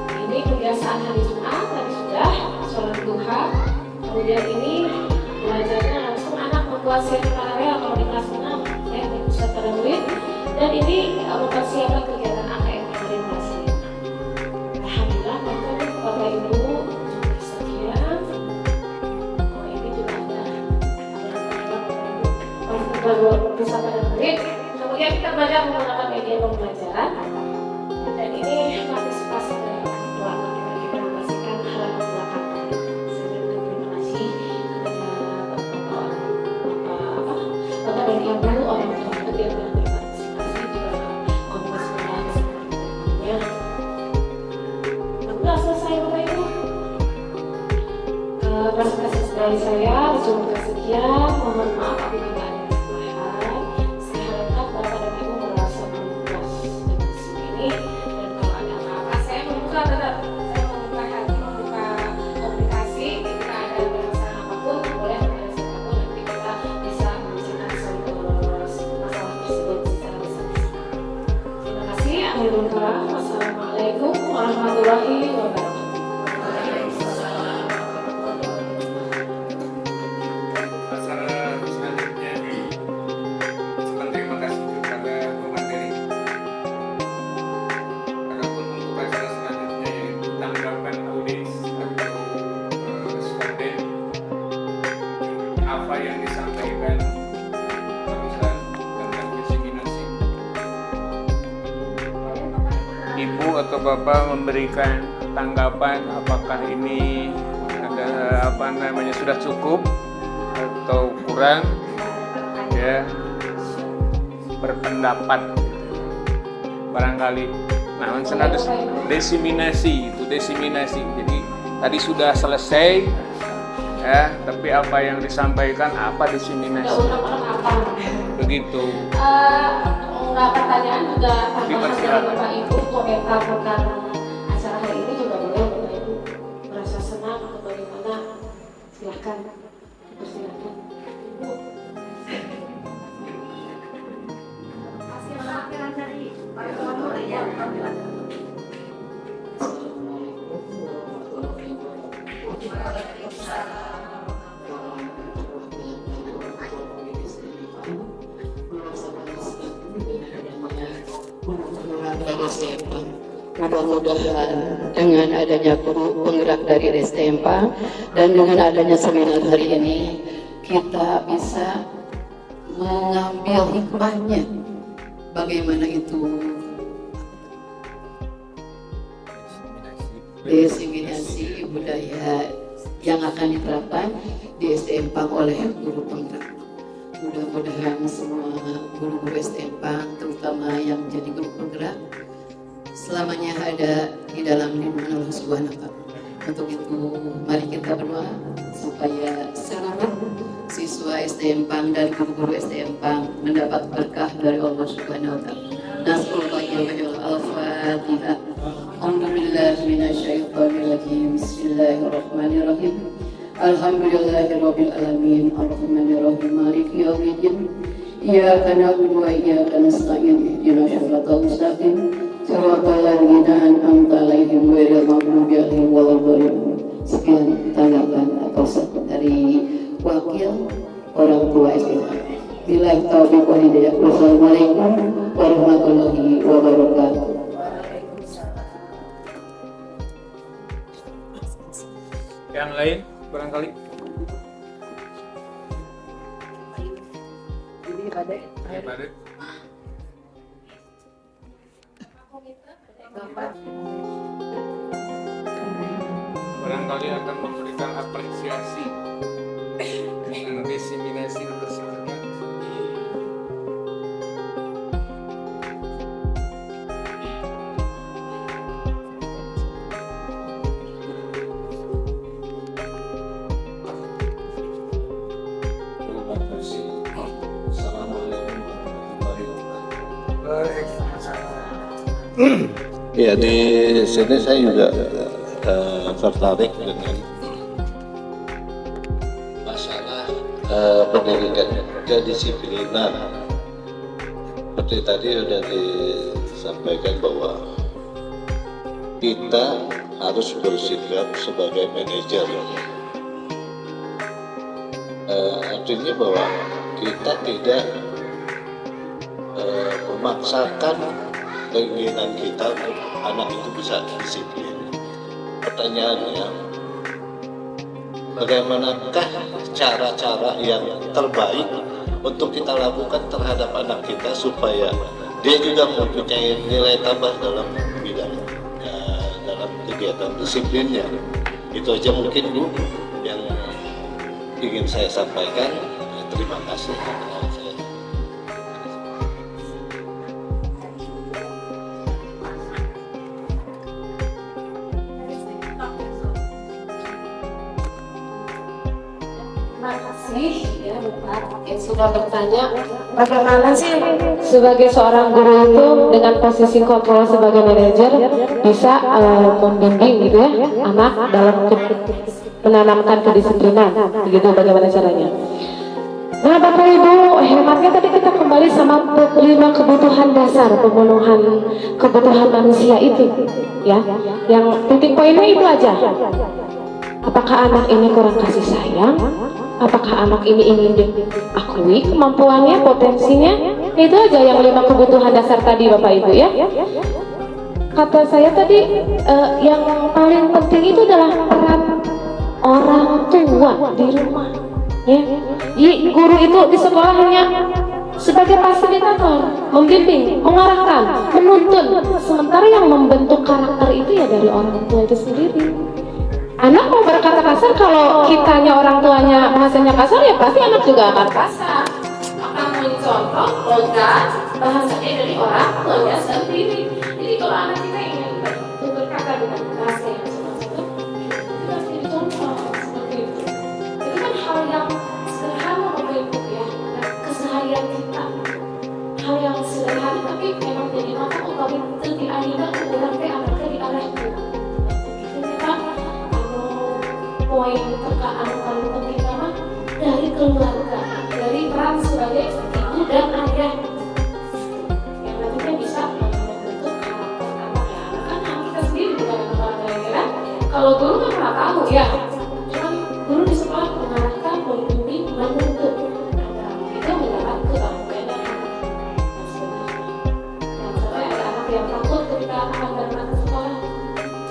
Speaker 1: Ini kebiasaan hari Jumat tadi sudah sholat duha. Kemudian ini belajarnya langsung anak membuat seri paralel kalau di kelas 6 ya berpusat pada murid. Dan ini mempersiapkan kegiatan AKM hari kelas 5. Alhamdulillah Bapak Ibu sekian. Oh ini juga ada berpusat pada murid. Kemudian kita belajar menggunakan media pembelajaran. Dan ini partisipasi dari orang tua. Kita pastikan halaman belakang. Saya terima kasih kepada Bapak dan Ibu orang tua yang berpartisipasi juga komunitas sekolah seperti Alhamdulillah selesai Bapak Ibu. Presentasi dari saya cuma sekian. Mohon maaf apabila ada kesalahan. Saya harapkan Bapak dan Ibu merasa puas dengan ini. Dan kalau ada apa-apa saya membuka tetap. Saya membuka hati, membuka komunikasi. Jika ada permasalahan apapun boleh warahmatullahi wabarakatuh.
Speaker 2: Acara selanjutnya, ucapan terima kasih kepada pemateri. Adapun untuk acara selanjutnya yaitu tanggapan audiens atau responden, apa yang disampaikan barusan tentang diseminasi. Ibu atau bapak memberikan tanggapan apakah ini ada sudah cukup atau kurang, ya, berpendapat barangkali. Nah, ada desiminasi, itu desiminasi. Jadi tadi sudah selesai, ya, tapi apa yang disampaikan apa desiminasi? Begitu.
Speaker 1: Enggak, pertanyaan juga
Speaker 2: Dipersilakan.
Speaker 1: Bapak Ibu komentar tentang acara hari ini juga boleh. Bapak Ibu merasa senang atau bagaimana? Silahkan. Persilakan. Ibu.
Speaker 6: Hasil penampilan dari para pemateri yang tampilan.
Speaker 10: Mudah-mudahan dengan adanya guru penggerak dari STMPA dan dengan adanya seminar hari ini kita bisa mengambil hikmahnya bagaimana itu diseminasi budaya yang akan diterapkan di STMPA oleh guru penggerak. Mudah-mudahan semua guru-guru STMPA terutama yang menjadi guru penggerak selamanya ada di dalam lindungan Allah Subhanahu wa Ta'ala. Untuk itu mari kita berdoa supaya seluruh siswa STMPA dan guru-guru STMPA mendapat berkah dari Allah Subhanahu wa Ta'ala. Nasrullah al-Fatihah. Alhamdulillah minasyaitonirrajim. Bismillahirrahmanirrahim. Alhamdulillahirabbil alamin. Arrahmanirrahim. Maliki yaumiddin. Iyyaka na'budu wa iyyaka nasta'in. Ihdinas siratal mustaqim. Siratal ladzina an'amta 'alaihim ghairil maghdubi 'alaihim waladdallin. Sekian tanggapan atau dari wakil orang tua STMPA. Billahi taufiq wal hidayah. Wassalamualaikum warahmatullahi wabarakatuh.
Speaker 2: Yang lain barangkali. Badai. Barangkali akan memberikan apresiasi dengan diseminasi tersebut.
Speaker 11: Ya, di sini saya juga tertarik dengan masalah pendidikan kedisiplinan. Seperti tadi sudah disampaikan bahwa kita harus bersikap sebagai manajer. Artinya bahwa kita tidak memaksakan keinginan kita untuk anak itu bisa disiplin. Pertanyaannya, bagaimanakah cara-cara yang terbaik untuk kita lakukan terhadap anak kita supaya dia juga mempunyai nilai tambah dalam bidang dalam kegiatan disiplinnya. Itu aja mungkin Bu yang ingin saya sampaikan. Terima kasih.
Speaker 1: Terima kasih ya Bapak yang sudah bertanya bagaimana sih sebagai seorang guru itu dengan posisi kontrol sebagai manajer bisa membimbing gitu ya anak dalam menanamkan kedisiplinan, begitu bagaimana caranya? Nah Bapak Ibu, hematnya tadi kita kembali sama 5 kebutuhan dasar pemenuhan kebutuhan manusia itu, ya. Yang titik poinnya itu aja. Apakah anak ini kurang kasih sayang? Apakah anak ini ingin diakui kemampuannya, potensinya? Itu aja yang 5 kebutuhan dasar tadi Bapak Ibu ya. Kata saya tadi yang paling penting itu adalah peran orang tua di rumah. Ya, guru itu di sekolah hanya sebagai fasilitator, membimbing, mengarahkan, menuntun. Sementara yang membentuk karakter itu ya dari orang tua itu sendiri. Anak mau berkata kasar, kalau kitanya orang tuanya bahasanya kasar, ya pasti anak juga akan kasar. Akan mencontoh logat bahasanya dari orang tuanya sendiri. Jadi kalau anak kita ingin berkata dengan bahasa yang semacam itu, kita harus jadi contoh seperti itu. Itu kan hal yang sederhana Bapak Ibu ya, keseharian kita. Hal yang sederhana tapi memang jadi mata utama itu dialihkan ke orang teh anaknya di arah itu. Ini kan poin terkaan paling penting nama dari keluarga, dari peran sebagai ibu dan ayah yang nantinya bisa membentuk karakter anak ya. Kan anak kita sendiri bukan anak lain kan. Kalau guru kan nggak tahu ya, cuman guru di sekolah mengarahkan, membimbing, menuntut. Itu mendapat kebanggaan dan sebagainya. Dan sampai ada anak yang takut ketika akan berangkat ke sekolah.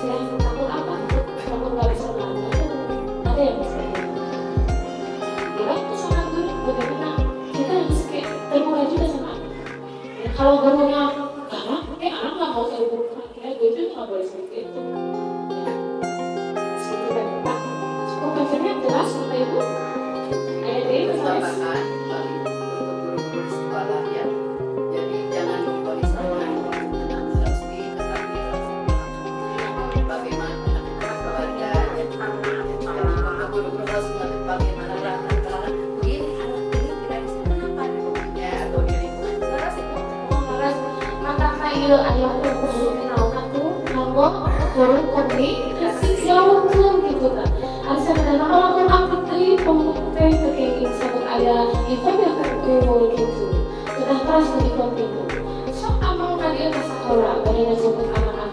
Speaker 1: Ya, takut apa? Takut nggak bisa belajar. Ada yang bisa ya itu sama guru bagaimana kita harus kayak terbuka juga sama anak ya, kalau gurunya galak, anak nggak mau cari guru ya gue juga nggak boleh seperti itu ya seperti kan Pak cukup bacanya jelas Bapak Ibu ayat ini misalnya
Speaker 10: guru-guru di sekolah ya, jadi jangan lupa di sana harus diketahui bagaimana keluarga guru-guru harus mengerti bagaimana antara begini anak ini tidak bisa kenapa ya atau di lingkungan
Speaker 1: terus itu harus mata kayu ayah guru kenalkan tuh kalau guru komunikasi jauh tuh gitu kan harus ada kalau aku aktif pemukai kekeing sabut ayah itu yang terkumpul gitu sudah keras di kontinuo so amang kalian ke sekolah bagaimana jemput anak-anak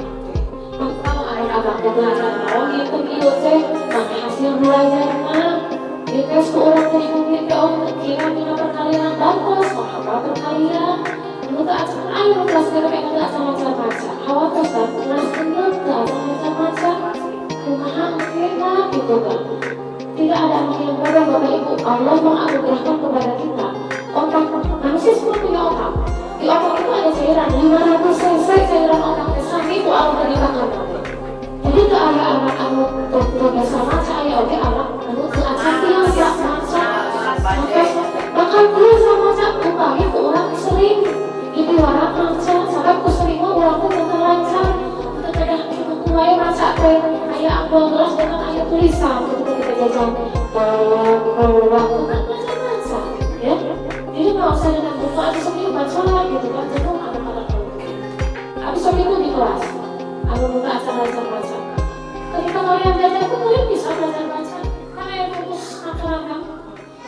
Speaker 1: maka anak-anak belajar mau itu teh hasil belajarnya di tes ke orang dari mungkin ke orang kira kita perkalian bagus apa perkalian menurut acara ayo kelas kira kayak nggak macam-macam khawatir kan kelas kenal nggak macam-macam kumaha kita gitu kan tidak ada anak yang bodoh Bapak Ibu Allah menganugerahkan kepada kita otak manusia semua punya otak di otak itu ada cairan 500 cc cairan otaknya sama itu Allah dibakar jadi ke anak-anak anu biasa maca ya oke anak anu keacan biasa maca bakal biasa maca upahnya ke orang sering jadi orang maca sampai ke sering orang pun yang lancar untuk ada buku wae maca teh aya ambal gelas dengan aya tulisan ketika kita jajan bahwa bukan maca ya jadi nggak usah dengan buku atau seminggu baca gitu kan jenuh anak-anak habis seminggu di kelas anu buka acara baca ketika kalian belajar pun kalian bisa belajar baca karena yang fokus akan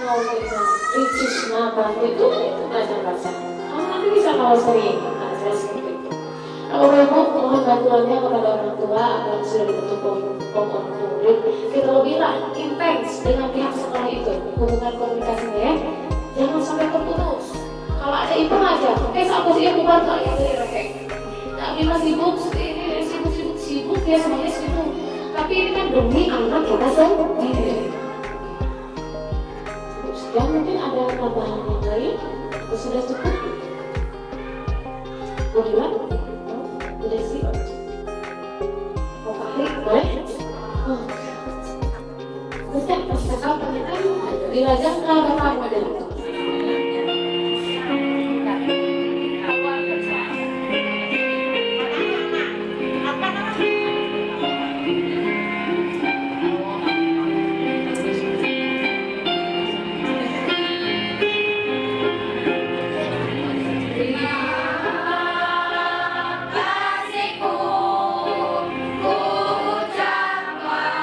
Speaker 1: mau kita ricis apa itu belajar baca kamu nanti bisa kalau sering saya seperti itu kalau ibu mohon bantuannya kepada orang tua agar sudah dibentuk kelompok orang tua murid kita lebihlah intens dengan pihak sekolah itu hubungan komunikasinya ya jangan sampai terputus kalau ada ibu aja aku sih ibu baru kalian dari rekek tak bisa sibuk ini sibuk ya semuanya sibuk tapi ini kan demi anak kita sendiri. Sekian mungkin ada tambahan yang lain atau sudah cukup? Boleh? Udah sih? Mau pakai? Boleh? Terus ya, pas kakak pernyataan dilajak ke bapak model itu.
Speaker 4: Kasihku, ku ucapkan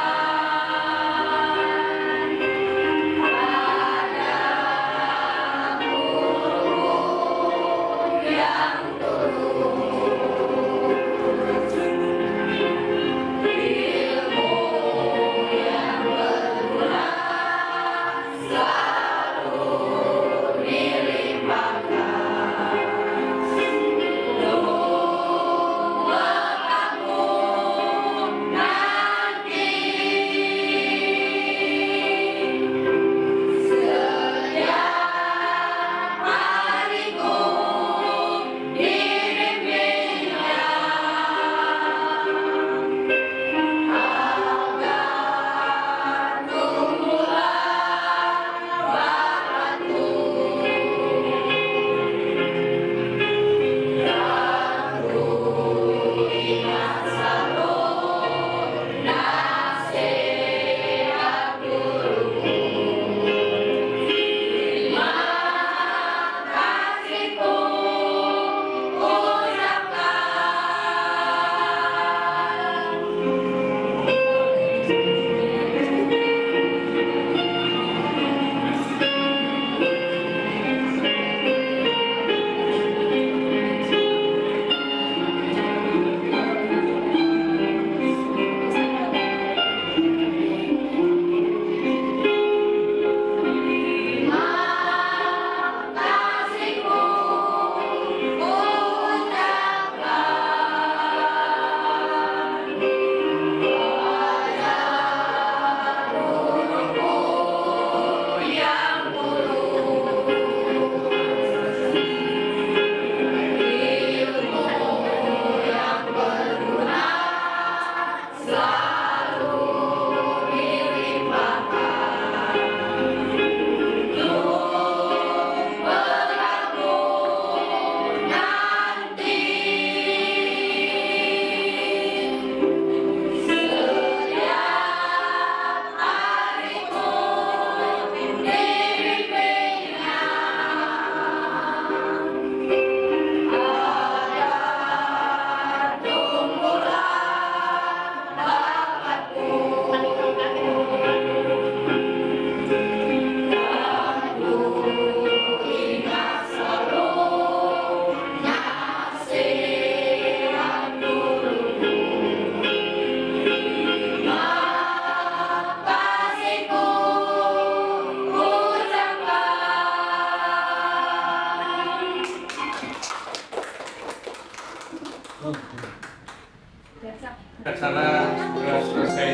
Speaker 2: Acara sudah selesai.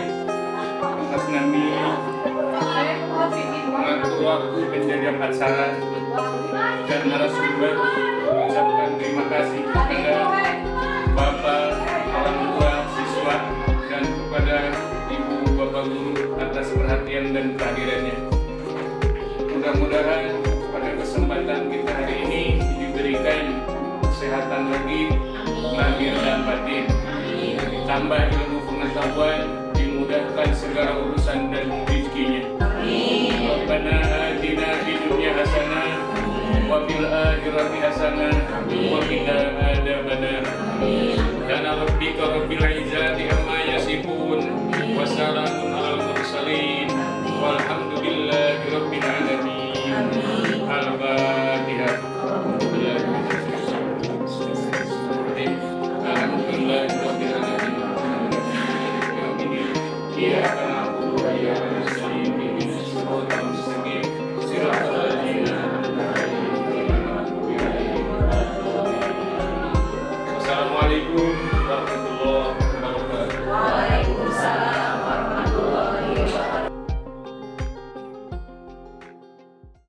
Speaker 2: Atas nama mengatur waktu penjadian acara dan narasumber mengucapkan terima kasih kepada Bapak, orang tua, siswa, dan kepada Ibu Bapak Guru atas perhatian dan kehadirannya. Mudah-mudahan pada kesempatan kita hari ini diberikan kesehatan lagi, lahir dan batin, ditambah ilmu pengetahuan, dimudahkan segala urusan dan rezekinya. Rabbana atina fid dunya hasanah wa fil akhirati hasanah wa qina adzabannar. Subhana rabbika rabbil izzati amma yasifun wa salamun alal mursalin walhamdulillahi rabbil alamin. Al-Fatihah. Alhamdulillahi rabbil alamin. Iyyaka na'budu wa iyyaka nasta'in ihdinas siratal mustaqim siratal ladzina an'amta 'alaihim ghairil maghdubi 'alaihim waladdallin. Wassalamualaikum